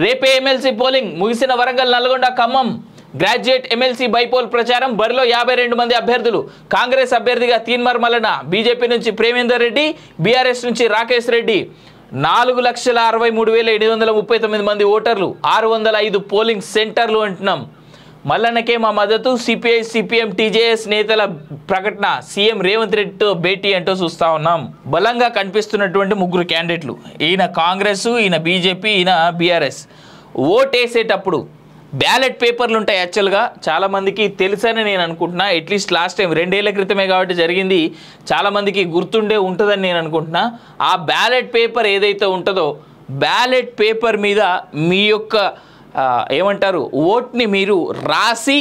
రేపే MLC polling ముగిసిన Warangal, Nalgonda, Khammam graduate MLC bypoll ప్రచారం. బరిలో 52 మంది అభ్యర్థులు. కాంగ్రెస్ అభ్యర్థిగా తీన్మార్ మల్లన, బీజేపీ నుంచి ప్రేమేందర్ రెడ్డి, బీఆర్ఎస్ నుంచి రాకేష్ రెడ్డి. 4,63,739 మంది ఓటర్లు, 605 పోలింగ్ సెంటర్లు అంటున్నాం. మల్లన్నకే మా మద్దతు, సిపిఐ, సిపిఎం, టీజేఎస్ నేతల ప్రకటన. సీఎం రేవంత్ రెడ్డితో భేటీ అంటూ చూస్తా ఉన్నాం. బలంగా కనిపిస్తున్నటువంటి ముగ్గురు క్యాండిడేట్లు, ఈయన కాంగ్రెస్, ఈయన బీజేపీ, ఈయన బీఆర్ఎస్. ఓటేసేటప్పుడు బ్యాలెట్ పేపర్లు ఉంటాయి. యాక్చువల్గా చాలామందికి తెలుసని నేను అనుకుంటున్నా. అట్లీస్ట్ లాస్ట్ టైం 2 ఏళ్ల క్రితమే కాబట్టి జరిగింది, చాలామందికి గుర్తుండే ఉంటుందని నేను అనుకుంటున్నా. ఆ బ్యాలెట్ పేపర్ ఏదైతే ఉంటుందో, బ్యాలెట్ పేపర్ మీద మీ యొక్క ఏమంటారు ఓట్ని మీరు రాసి,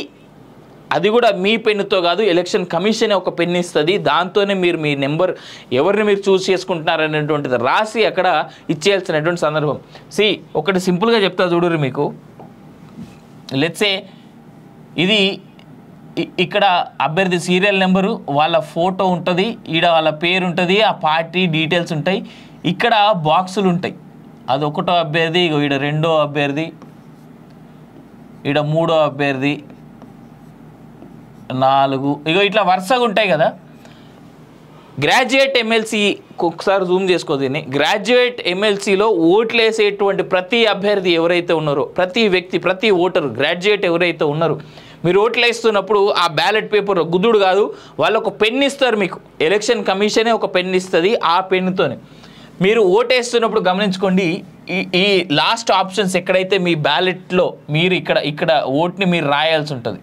అది కూడా మీ పెన్నుతో కాదు, ఎలక్షన్ కమిషన్ ఒక పెన్ ఇస్తుంది, దాంతోనే మీరు మీ నెంబర్ ఎవరిని మీరు చూస్ చేసుకుంటున్నారనేటువంటిది రాసి అక్కడ ఇచ్చేయాల్సినటువంటి సందర్భం. ఒకటి సింపుల్గా చెప్తా చూడరు మీకు. లెట్సే ఇది ఇక్కడ అభ్యర్థి సీరియల్ నెంబరు, వాళ్ళ ఫోటో ఉంటుంది, ఈడ వాళ్ళ పేరు ఉంటుంది, ఆ పార్టీ డీటెయిల్స్ ఉంటాయి, ఇక్కడ బాక్సులు ఉంటాయి. అది 1వ అభ్యర్థి, ఈడ 2వ అభ్యర్థి, ఈడ 3వ అభ్యర్థి, 4 ఇట్లా వరుసగా ఉంటాయి కదా. గ్రాడ్యుయేట్ ఎమ్మెల్సీ ఒకసారి జూమ్ చేసుకో దీన్ని. గ్రాడ్యుయేట్ ఎమ్మెల్సీలో ఓట్లు వేసేటువంటి ప్రతి అభ్యర్థి ఎవరైతే ఉన్నారో, ప్రతి వ్యక్తి, ప్రతి ఓటరు గ్రాడ్యుయేట్ ఎవరైతే ఉన్నారో, మీరు ఓట్లు వేస్తున్నప్పుడు ఆ బ్యాలెట్ పేపర్ గుద్దుడు కాదు, వాళ్ళు ఒక పెన్ ఇస్తారు మీకు. ఎలక్షన్ కమిషనే ఒక పెన్ ఇస్తుంది, ఆ పెన్నుతోనే మీరు ఓటేస్తున్నప్పుడు గమనించుకోండి. ఈ లాస్ట్ ఆప్షన్స్ ఎక్కడైతే మీ బ్యాలెట్లో మీరు ఇక్కడ ఓట్ని మీరు రాయాల్సి ఉంటుంది.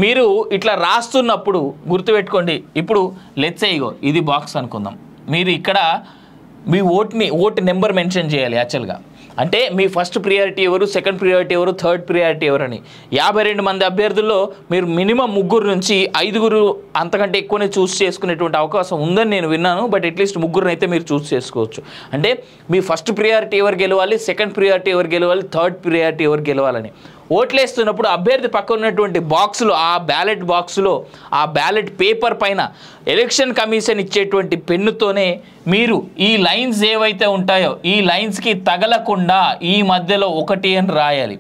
మీరు ఇట్లా రాస్తున్నప్పుడు గుర్తుపెట్టుకోండి. ఇప్పుడు లెట్స్ ఇగో ఇది బాక్స్ అనుకుందాం. మీరు ఇక్కడ మీ ఓటు నెంబర్ మెన్షన్ చేయాలి. యాక్చువల్గా అంటే మీ ఫస్ట్ ప్రియారిటీ ఎవరు, సెకండ్ ప్రియారిటీ ఎవరు, థర్డ్ ప్రియారిటీ ఎవరని. 52 మంది అభ్యర్థుల్లో మీరు మినిమం 3 నుంచి 5 అంతకంటే ఎక్కువనే చూస్ చేసుకునేటువంటి అవకాశం ఉందని నేను విన్నాను. బట్ అట్లీస్ట్ 3 అయితే మీరు చూస్ చేసుకోవచ్చు. అంటే మీ ఫస్ట్ ప్రియారిటీ ఎవరు గెలవాలి, సెకండ్ ప్రియారిటీ ఎవరు గెలవాలి, థర్డ్ ప్రియారిటీ ఎవరు గెలవాలని. ఓట్లేస్తున్నప్పుడు అభ్యర్థి పక్కన ఉన్నటువంటి బాక్సులో, ఆ బ్యాలెట్ బాక్సులో, ఆ బ్యాలెట్ పేపర్ పైన ఎలక్షన్ కమిషన్ ఇచ్చేటువంటి పెన్నుతోనే మీరు ఈ లైన్స్ ఏవైతే ఉంటాయో ఈ లైన్స్కి తగలకుండా ఈ మధ్యలో 1 అని రాయాలి.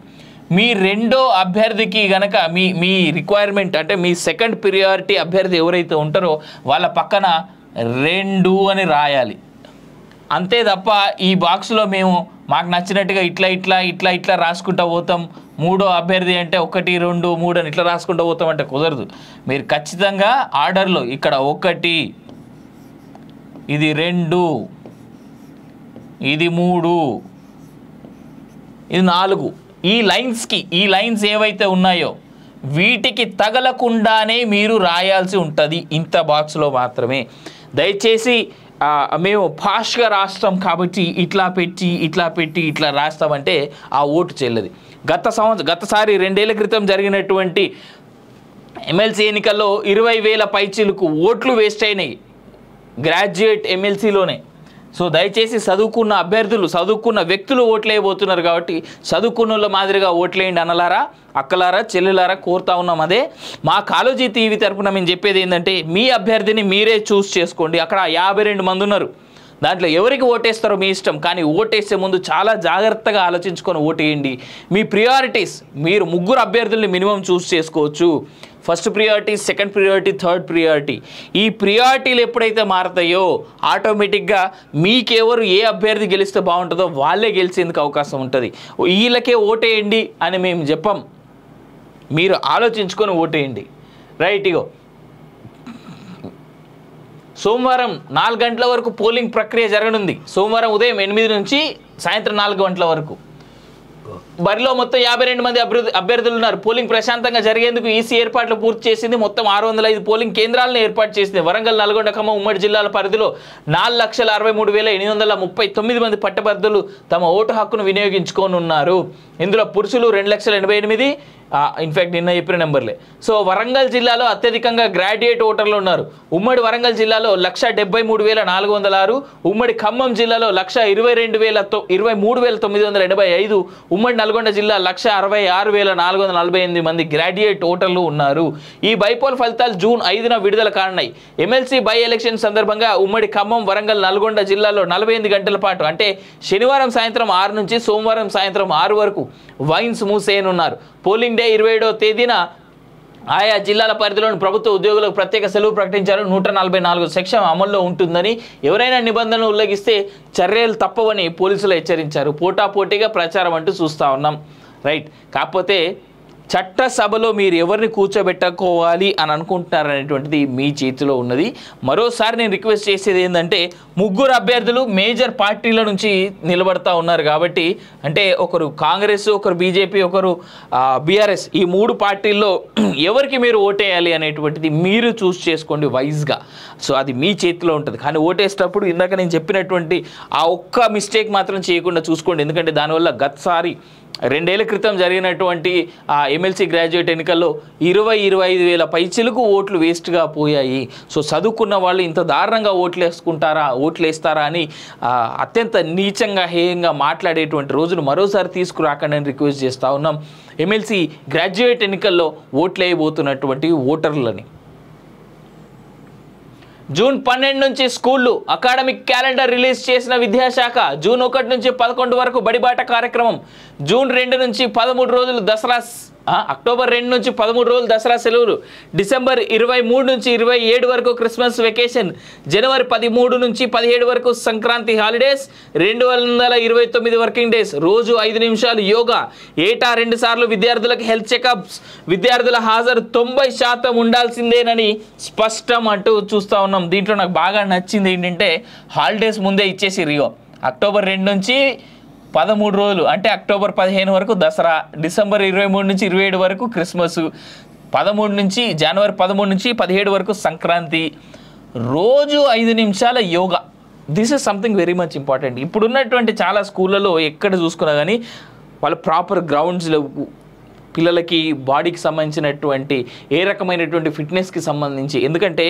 మీ 2వ అభ్యర్థికి గనక మీ రిక్వైర్మెంట్ అంటే మీ సెకండ్ ప్రియారిటీ అభ్యర్థి ఎవరైతే ఉంటారో వాళ్ళ పక్కన 2 అని రాయాలి. అంతే తప్ప ఈ బాక్స్లో మేము మాకు నచ్చినట్టుగా ఇట్లా రాసుకుంటూ పోతాం, 3వ అభ్యర్థి అంటే 1, 2, 3 అని ఇట్లా రాసుకుంటూ పోతాం అంటే కుదరదు. మీరు ఖచ్చితంగా ఆర్డర్లో ఇక్కడ 1, ఇది 2, ఇది 3, ఇది 4, ఈ లైన్స్ ఏవైతే ఉన్నాయో వీటికి తగలకుండానే మీరు రాయాల్సి ఉంటుంది. ఇంత బాక్స్లో మాత్రమే. దయచేసి మేము ఫాస్ట్గా రాస్తాం కాబట్టి ఇట్లా పెట్టి రాస్తామంటే ఆ ఓటు చెల్లది. గతసారి 2 ఏళ్ల క్రితం జరిగినటువంటి ఎమ్మెల్సీ ఎన్నికల్లో 20,000 పైచీలకు ఓట్లు వేస్ట్ అయినాయి గ్రాడ్యుయేట్ ఎమ్మెల్సీలోనే. సో దయచేసి చదువుకున్న అభ్యర్థులు, చదువుకున్న వ్యక్తులు ఓట్లేయబోతున్నారు కాబట్టి చదువుకున్న మాదిరిగా ఓట్లేయండి అన్నలారా, అక్కలారా, చెల్లెలారా కోరుతా ఉన్నాం. అదే మా కాలోజీ టీవీ తరఫున మేము చెప్పేది ఏంటంటే మీ అభ్యర్థిని మీరే చూస్ చేసుకోండి. అక్కడ 52 మంది ఉన్నారు, దాంట్లో ఎవరికి ఓటేస్తారో మీ ఇష్టం. కానీ ఓటేసే ముందు చాలా జాగ్రత్తగా ఆలోచించుకొని ఓటేయండి. మీ ప్రియారిటీస్, మీరు 3 అభ్యర్థుల్ని మినిమం చూస్ చేసుకోవచ్చు. First priority, second priority, third priority. ఈ ప్రియారిటీలు ఎప్పుడైతే మారతాయో ఆటోమేటిక్గా మీకెవరు ఏ అభ్యర్థి గెలిస్తే బాగుంటుందో వాళ్ళే గెలిచేందుకు అవకాశం ఉంటుంది. వీళ్ళకే ఓటేయండి అని మేము చెప్పం, మీరు ఆలోచించుకొని ఓటేయండి. రైట్. ఇగో సోమవారం 4 గంటల వరకు పోలింగ్ ప్రక్రియ జరగనుంది. సోమవారం ఉదయం 8 నుంచి సాయంత్రం 4 గంటల వరకు. బరిలో మొత్తం 52 మంది అభ్యర్థులు ఉన్నారు. పోలింగ్ ప్రశాంతంగా జరిగేందుకు ఈసీ ఏర్పాట్లు పూర్తి చేసింది. మొత్తం 605 పోలింగ్ కేంద్రాలను ఏర్పాటు చేసింది. వరంగల్, నల్గొండ, ఖమ్మం ఉమ్మడి జిల్లాల పరిధిలో 4,63,839 మంది పట్టభద్రులు తమ ఓటు హక్కును వినియోగించుకోనున్నారు. ఇందులో పురుషులు 2,88,000, ఇన్ఫ్యాక్ట్ నిన్న చెప్పిన నెంబర్లే. సో వరంగల్ జిల్లాలో అత్యధికంగా గ్రాడ్యుయేట్ ఓటర్లు ఉన్నారు. ఉమ్మడి వరంగల్ జిల్లాలో 1,73,406, ఉమ్మడి ఖమ్మం జిల్లాలో 1,23,985, ఉమ్మడి నల్గొండ జిల్లా 1,66,448 మంది గ్రాడ్యుయేట్ ఓటర్లు ఉన్నారు. ఈ బైపోల్ ఫలితాలు జూన్ 5న విడుదల కానున్నాయి. ఎమ్మెల్సీ బై ఎలక్షన్ సందర్భంగా ఉమ్మడి ఖమ్మం, వరంగల్, నల్గొండ జిల్లాలో 48 గంటల పాటు అంటే శనివారం సాయంత్రం 6 నుంచి సోమవారం సాయంత్రం 6 వరకు వైన్స్ మూసేయనున్నారు. పోలింగ్ డే 27వ తేదీన ఆయా జిల్లాల పరిధిలోని ప్రభుత్వ ఉద్యోగులకు ప్రత్యేక సెలవు ప్రకటించారు. 144 సెక్షన్ అమల్లో ఉంటుందని, ఎవరైనా నిబంధనలు ఉల్లంఘిస్తే చర్యలు తప్పవని పోలీసులు హెచ్చరించారు. పోటాపోటీగా ప్రచారం అంటూ చూస్తూ ఉన్నాం. రైట్. కాకపోతే చట్టసభలో మీరు ఎవరిని కూర్చోబెట్టుకోవాలి అని అనుకుంటున్నారనేటువంటిది మీ చేతిలో ఉన్నది. మరోసారి నేను రిక్వెస్ట్ చేసేది ఏంటంటే, ముగ్గురు అభ్యర్థులు మేజర్ పార్టీల నుంచి నిలబడతా ఉన్నారు కాబట్టి, అంటే ఒకరు కాంగ్రెస్, ఒకరు బీజేపీ, ఒకరు బీఆర్ఎస్, ఈ 3 పార్టీల్లో ఎవరికి మీరు ఓటేయాలి అనేటువంటిది మీరు చూస్ చేసుకోండి వైజ్గా. సో అది మీ చేతిలో ఉంటుంది. కానీ ఓటేసేటప్పుడు ఇందాక నేను చెప్పినటువంటి ఆ ఒక్క మిస్టేక్ మాత్రం చేయకుండా చూసుకోండి. ఎందుకంటే దానివల్ల గతసారి 2 ఏళ్ల క్రితం జరిగినటువంటి ఆ ఎమ్మెల్సీ గ్రాడ్యుయేట్ ఎన్నికల్లో 20-25 వేల పైచిలకు ఓట్లు వేస్ట్గా పోయాయి. సో చదువుకున్న వాళ్ళు ఇంత దారుణంగా ఓట్లు వేస్తారా అని అత్యంత నీచంగా, హేయంగా మాట్లాడేటువంటి రోజును మరోసారి తీసుకురాకండి అని రిక్వెస్ట్ చేస్తూ ఉన్నాం. ఎమ్మెల్సీ గ్రాడ్యుయేట్ ఎన్నికల్లో ఓట్లు వేయబోతున్నటువంటి ఓటర్లని. జూన్ 12 నుంచి స్కూళ్ళు అకాడమిక్ క్యాలెండర్ రిలీజ్ చేసిన విద్యాశాఖ. జూన్ 1 నుంచి 11 వరకు బడిబాట కార్యక్రమం. జూన్ 2 నుంచి 13 రోజులు దసరా, అక్టోబర్ 2 నుంచి 13 రోజులు దసరా సెలవులు. డిసెంబర్ 23 నుంచి 27 వరకు క్రిస్మస్ వెకేషన్. జనవరి 13 నుంచి 17 వరకు సంక్రాంతి హాలిడేస్. 229 working days. రోజు 5 నిమిషాలు యోగా. ఏటా 2 సార్లు విద్యార్థులకు హెల్త్ చెకప్స్. విద్యార్థుల హాజరు 90% ఉండాల్సిందేనని స్పష్టం అంటూ చూస్తూ ఉన్నాం. దీంట్లో నాకు బాగా నచ్చింది ఏంటంటే, హాలిడేస్ ముందే ఇచ్చేసి రియో. అక్టోబర్ 2 నుంచి 13 రోజులు అంటే అక్టోబర్ 15 వరకు దసరా, డిసెంబర్ 23 నుంచి 27 వరకు క్రిస్మస్, జనవరి 13 నుంచి 17 వరకు సంక్రాంతి. రోజు 5 నిమిషాల yoga. This is something very much important. ఇప్పుడున్నటువంటి చాలా స్కూళ్ళలో ఎక్కడ చూసుకున్నా కానీ వాళ్ళు ప్రాపర్ గ్రౌండ్స్ లేవు. పిల్లలకి బాడీకి సంబంధించినటువంటి ఏ రకమైనటువంటి ఫిట్నెస్కి సంబంధించి, ఎందుకంటే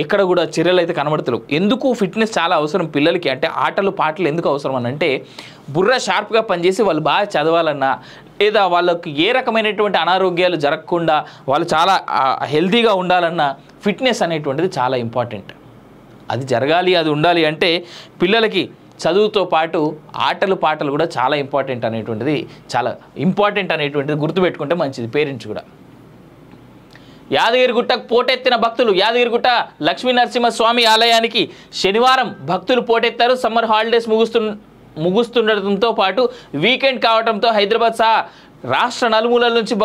ఎక్కడ కూడా చర్యలు అయితే కనబడతలేవు. ఎందుకు ఫిట్నెస్ చాలా అవసరం పిల్లలకి అంటే, ఆటలు పాటలు ఎందుకు అవసరం అని అంటే, బుర్ర షార్ప్గా పనిచేసి వాళ్ళు బాగా చదవాలన్నా, లేదా వాళ్ళకి ఏ రకమైనటువంటి అనారోగ్యాలు జరగకుండా వాళ్ళు చాలా హెల్తీగా ఉండాలన్నా ఫిట్నెస్ అనేటువంటిది చాలా ఇంపార్టెంట్. అది జరగాలి, అది ఉండాలి అంటే పిల్లలకి చదువుతో పాటు ఆటలు పాటలు కూడా చాలా ఇంపార్టెంట్ అనేటువంటిది గుర్తుపెట్టుకుంటే మంచిది పేరెంట్స్ కూడా. యాదగిరిగుట్టకు పోటెత్తిన భక్తులు. యాదగిరిగుట్ట లక్ష్మీ నరసింహస్వామి ఆలయానికి శనివారం భక్తులు పోటెత్తారు. సమ్మర్ హాలిడేస్ ముగుస్తుండటంతో పాటు వీకెండ్ కావడంతో హైదరాబాద్ సహా రాష్ట్ర నలుమూలల నుంచి